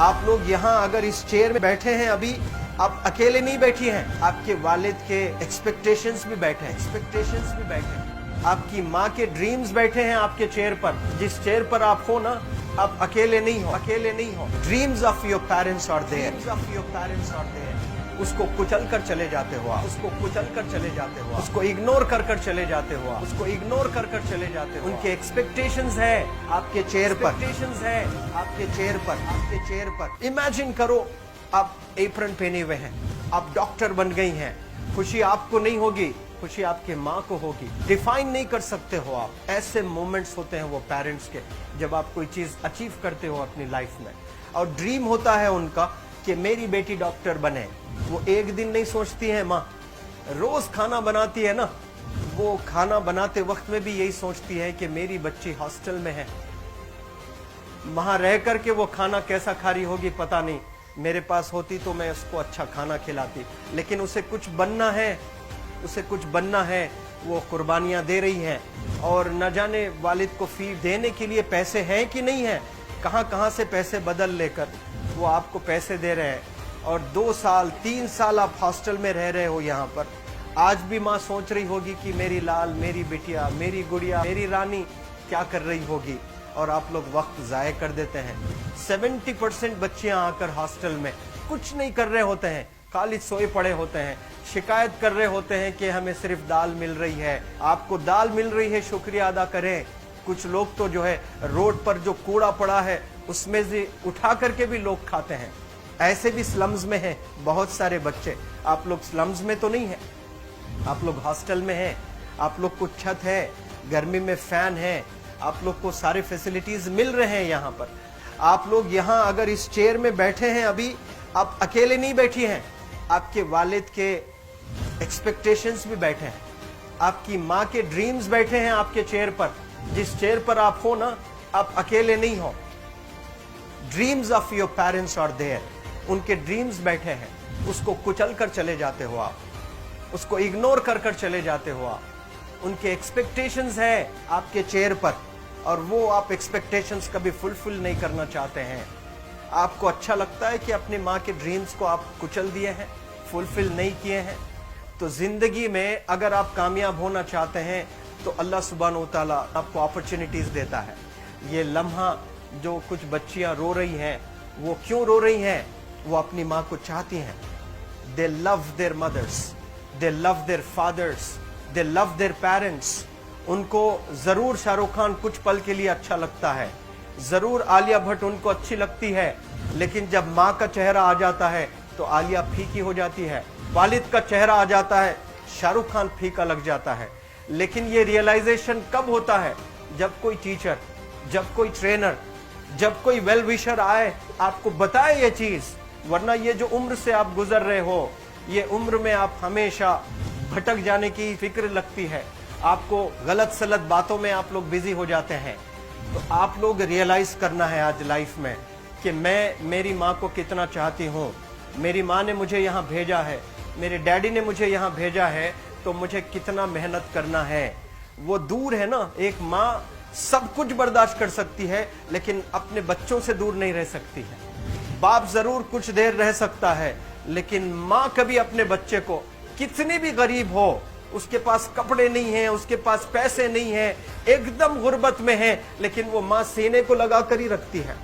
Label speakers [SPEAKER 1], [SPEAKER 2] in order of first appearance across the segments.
[SPEAKER 1] आप लोग यहाँ अगर इस चेयर में बैठे हैं अभी, आप अकेले नहीं बैठी हैं, आपके वालिद के एक्सपेक्टेशंस भी बैठे हैं, आपकी माँ के ड्रीम्स बैठे हैं आपके चेयर पर। जिस चेयर पर आप हो ना, आप अकेले नहीं हो। Dreams of your parents are there, उसको कुचल कर चले जाते हो आप, उसको इग्नोर कर चले जाते हो आप, उनके एक्सपेक्टेशंस है आपके चेयर पर। इमेजिन करो आप एप्रन पहने हुए हैं, आप डॉक्टर बन गई हैं, खुशी आपको नहीं होगी, खुशी आपके माँ को होगी। डिफाइन नहीं कर सकते हो आप। ऐसे मोमेंट्स होते हैं वो पेरेंट्स के, जब आप कोई चीज अचीव करते हो अपनी लाइफ में, और ड्रीम होता है उनका कि मेरी बेटी डॉक्टर बने। वो एक दिन नहीं सोचती है माँ, रोज खाना बनाती है ना, वो खाना बनाते वक्त में भी यही सोचती है कि मेरी बच्ची हॉस्टल में है, वहां रह करके वो खाना कैसा खा रही होगी पता नहीं, मेरे पास होती तो मैं उसको अच्छा खाना खिलाती। लेकिन उसे कुछ बनना है, वो कुर्बानियां दे रही है, और न जाने वालिद को फी देने के लिए पैसे हैं कि नहीं है, कहां से पैसे बदल लेकर वो आपको पैसे दे रहे हैं। और 2 साल 3 साल आप हॉस्टल में रह रहे हो यहाँ पर। आज भी माँ सोच रही होगी कि मेरी लाल, मेरी बिटिया, मेरी गुड़िया, मेरी रानी क्या कर रही होगी, और आप लोग वक्त जाया कर देते हैं। 70% बच्चियां आकर हॉस्टल में कुछ नहीं कर रहे होते हैं, खाली सोए पड़े होते हैं, शिकायत कर रहे होते हैं कि हमें सिर्फ दाल मिल रही है। आपको दाल मिल रही है, शुक्रिया अदा करें। कुछ लोग तो जो है रोड पर जो कूड़ा पड़ा है उसमें से उठा करके भी लोग खाते हैं। ऐसे भी स्लम्स में हैं बहुत सारे बच्चे। आप लोग स्लम्स में तो नहीं है, आप लोग हॉस्टल में हैं, आप लोग को छत है, गर्मी में फैन है, आप लोग को सारे फैसिलिटीज मिल रहे हैं यहाँ पर। आप लोग यहाँ अगर इस चेयर में बैठे हैं अभी, आप अकेले नहीं बैठी हैं, आपके वालिद के एक्सपेक्टेशंस भी बैठे हैं, आपकी माँ के ड्रीम्स बैठे हैं आपके चेयर पर। जिस चेयर पर आप हो ना, आप अकेले नहीं हो। Dreams of your parents are there, उनके ड्रीम्स बैठे हैं, उसको कुचल कर चले जाते हो आप, उसको इग्नोर कर चले जाते हो आप। उनके एक्सपेक्टेशंस है आपके चेयर पर, और वो आप एक्सपेक्टेशंस कभी फुलफिल नहीं करना चाहते हैं। आपको अच्छा लगता है कि अपनी माँ के ड्रीम्स को आप कुचल दिए हैं, फुलफिल नहीं किए हैं। तो जिंदगी में अगर आप कामयाब होना चाहते हैं तो अल्लाह सुब्हानहू तआला आपको अपॉर्चुनिटीज देता है। ये लम्हा जो कुछ बच्चियां रो रही हैं, वो क्यों रो रही हैं? वो अपनी माँ को चाहती हैं। They love their mothers, they love their fathers, they love their parents. उनको जरूर शाहरुख खान कुछ पल के लिए अच्छा लगता है, जरूर आलिया भट्ट उनको अच्छी लगती है, लेकिन जब माँ का चेहरा आ जाता है तो आलिया फीकी हो जाती है। वालिद का चेहरा आ जाता है, शाहरुख खान फीका लग जाता है। लेकिन ये रियलाइजेशन कब होता है? जब कोई टीचर, जब कोई ट्रेनर, जब कोई वेल विशर आए, आपको बताए ये चीज। वरना ये जो उम्र से आप गुजर रहे हो, ये उम्र में आप हमेशा भटक जाने की फिक्र लगती है, आपको गलत सलत बातों में आप लोग बिजी हो जाते हैं। तो आप लोग रियलाइज करना है आज लाइफ में कि मैं मेरी माँ को कितना चाहती हूँ। मेरी माँ ने मुझे यहाँ भेजा है, मेरे डैडी ने मुझे यहाँ भेजा है, तो मुझे कितना मेहनत करना है। वो दूर है ना, एक माँ सब कुछ बर्दाश्त कर सकती है, लेकिन अपने बच्चों से दूर नहीं रह सकती है। बाप जरूर कुछ देर रह सकता है, लेकिन माँ कभी अपने बच्चे को, कितनी भी गरीब हो, उसके पास कपड़े नहीं हैं, उसके पास पैसे नहीं हैं, एकदम गुर्बत में है, लेकिन वो माँ सीने को लगा कर ही रखती है।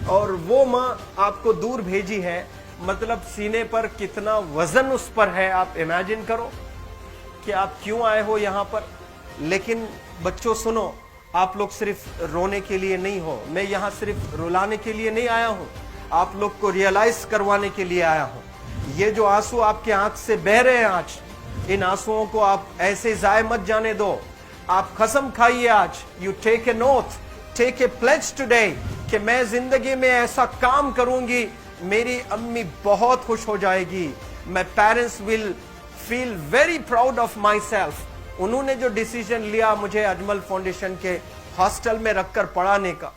[SPEAKER 1] और वो माँ आपको दूर भेजी है, मतलब सीने पर कितना वजन उस पर है। आप इमेजिन करो कि आप क्यों आए हो यहाँ पर। लेकिन बच्चों सुनो, आप लोग सिर्फ रोने के लिए नहीं हो, मैं यहाँ सिर्फ रुलाने के लिए नहीं आया हूँ, आप लोग को रियलाइज करवाने के लिए आया हूँ। ये जो आंसू आपके आंख से बह रहे हैं आज, इन आंसुओं को आप ऐसे जाए मत जाने दो। आप कसम खाइए आज, you take a note, take a pledge today, कि मैं जिंदगी में ऐसा काम करूंगी, मेरी अम्मी बहुत खुश हो जाएगी। My parents will feel very proud of my self. उन्होंने जो डिसीजन लिया मुझे अजमल फाउंडेशन के हॉस्टल में रखकर पढ़ाने का,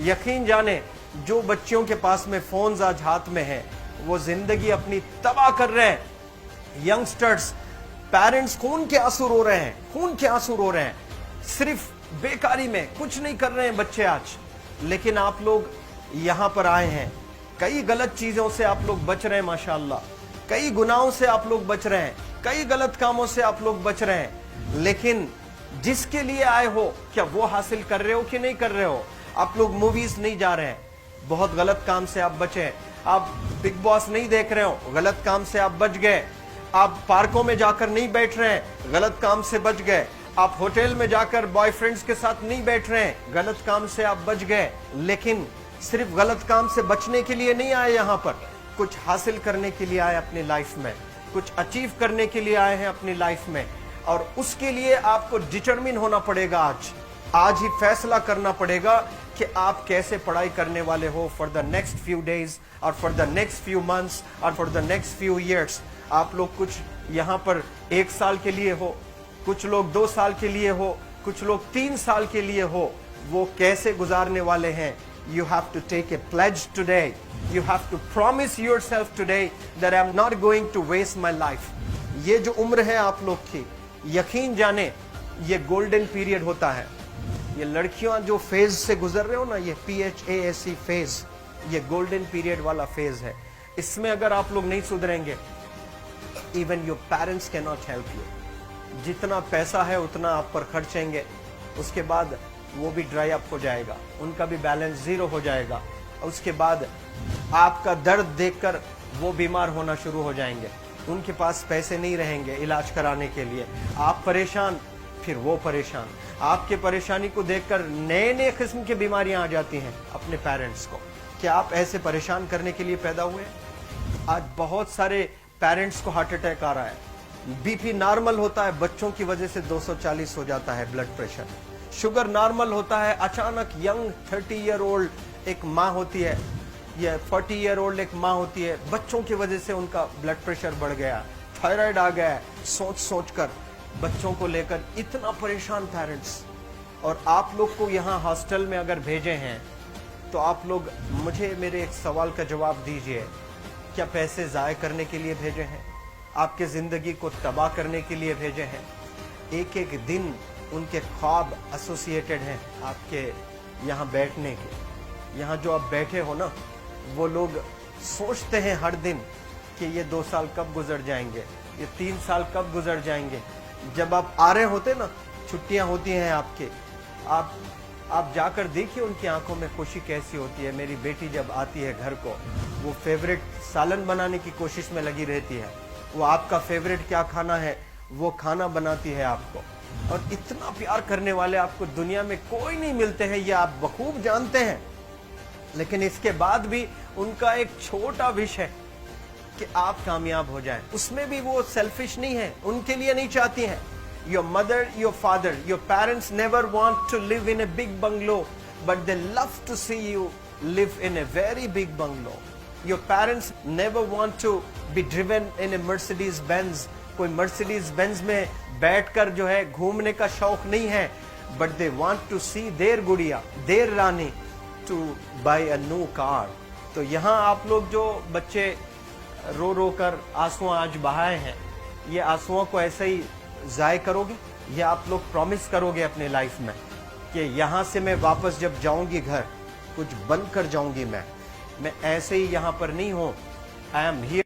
[SPEAKER 1] यकीन जाने जो बच्चियों के पास में फोन्स आज हाथ में हैं, वो जिंदगी अपनी तबाह कर रहे हैं। यंगस्टर्स, पेरेंट्स खून के आंसू रो रहे हैं, खून के आंसू रो रहे हैं, सिर्फ बेकारी में कुछ नहीं कर रहे हैं बच्चे आज। लेकिन आप लोग यहाँ पर आए हैं, कई गलत चीजों से आप लोग बच रहे हैं माशाअल्लाह, कई गुनाहों से आप लोग बच रहे हैं, कई गलत कामों से आप लोग बच रहे हैं, लेकिन जिसके लिए आए हो क्या वो हासिल कर रहे हो कि नहीं कर रहे हो? आप लोग मूवीज नहीं जा रहे हैं, बहुत गलत काम से आप बचे हैं। आप बिग बॉस नहीं देख रहे हो, गलत काम से आप बच गए। आप पार्कों में जाकर नहीं बैठ रहे हैं, गलत काम से बच गए। आप होटल में जाकर बॉयफ्रेंड्स के साथ नहीं बैठ रहे हैं, गलत काम से आप बच गए। लेकिन सिर्फ गलत काम से बचने के लिए नहीं आए, यहाँ पर कुछ हासिल करने के लिए आए अपनी लाइफ में, कुछ अचीव करने के लिए आए हैं अपनी लाइफ में। और उसके लिए आपको डिटरमिन होना पड़ेगा। आज ही फैसला करना पड़ेगा कि आप कैसे पढ़ाई करने वाले हो for the next few days और for the next few months और for the next few years. आप लोग कुछ यहाँ पर 1 साल के लिए हो, कुछ लोग 2 साल के लिए हो, कुछ लोग 3 साल के लिए हो, वो कैसे गुजारने वाले हैं? You have to take a pledge today. You have to promise yourself today that I'm not going to waste my life. ये जो उम्र है आप लोग की, यकीन जाने ये गोल्डन पीरियड होता है। ये लड़कियां जो फेज से गुजर रहे हो ना, ये PHASE फेज, ये गोल्डन पीरियड वाला फेज है। इसमें अगर आप लोग नहीं सुधरेंगे, even your parents can not help you. जितना पैसा है उतना आप पर खर्चेंगे, उसके बाद वो भी ड्राई अप हो जाएगा, उनका भी बैलेंस जीरो हो जाएगा। उसके बाद आपका दर्द देखकर वो बीमार होना शुरू हो जाएंगे, उनके पास पैसे नहीं रहेंगे इलाज कराने के लिए। आप परेशान, फिर वो परेशान। आपके परेशानी को देखकर नए नए किस्म की बीमारियां आ जाती हैं अपने पेरेंट्स को। क्या आप ऐसे परेशान करने के लिए पैदा हुए? आज बहुत सारे पेरेंट्स को हार्ट अटैक आ रहा है, बीपी नॉर्मल होता है, बच्चों की वजह से 240 हो जाता है ब्लड प्रेशर। शुगर नॉर्मल होता है, अचानक यंग 30 ईयर ओल्ड एक माँ होती है या 40 ईयर ओल्ड एक माँ होती है, बच्चों की वजह से उनका ब्लड प्रेशर बढ़ गया, थायराइड आ गया। सोच सोच कर बच्चों को लेकर इतना परेशान पेरेंट्स। और आप लोग को यहाँ हॉस्टल में अगर भेजे हैं तो आप लोग मुझे मेरे एक सवाल का जवाब दीजिए, क्या पैसे ज़ाय करने के लिए भेजे हैं? आपके ज़िंदगी को तबाह करने के लिए भेजे हैं? एक एक दिन उनके ख्वाब एसोसिएटेड हैं आपके यहाँ बैठने के। यहाँ जो आप बैठे हो ना, वो लोग सोचते हैं हर दिन कि ये 2 साल कब गुजर जाएंगे, ये 3 साल कब गुजर जाएंगे। जब आप आ रहे होते ना, छुट्टियाँ होती हैं आपके, आप जाकर देखिए उनकी आंखों में खुशी कैसी होती है। मेरी बेटी जब आती है घर को, वो फेवरेट सालन बनाने की कोशिश में लगी रहती है। वो आपका फेवरेट क्या खाना है वो खाना बनाती है आपको। और इतना प्यार करने वाले आपको दुनिया में कोई नहीं मिलते हैं, ये आप बखूब जानते हैं। लेकिन इसके बाद भी उनका एक छोटा विश है कि आप कामयाब हो जाएं। उसमें भी वो सेल्फिश नहीं है, उनके लिए नहीं चाहती हैं। Your mother, your father, your parents never want to live in a big bungalow, but they love to see you live in a very big bungalow. Your parents never want to be driven in a Mercedes Benz. कोई Mercedes Benz में बैठकर जो है घूमने का शौक नहीं है, but they want to see their गुड़िया, their Rani to buy a new car. तो यहाँ आप लोग जो बच्चे रो रो कर आंसू आज बहाए हैं, ये आंसुओं को ऐसे ही ज़ाय करोगे? ये आप लोग प्रॉमिस करोगे अपने लाइफ में कि यहाँ से मैं वापस जब जाऊंगी घर, कुछ बन कर जाऊंगी। मैं ऐसे ही यहाँ पर नहीं हूँ। I am here.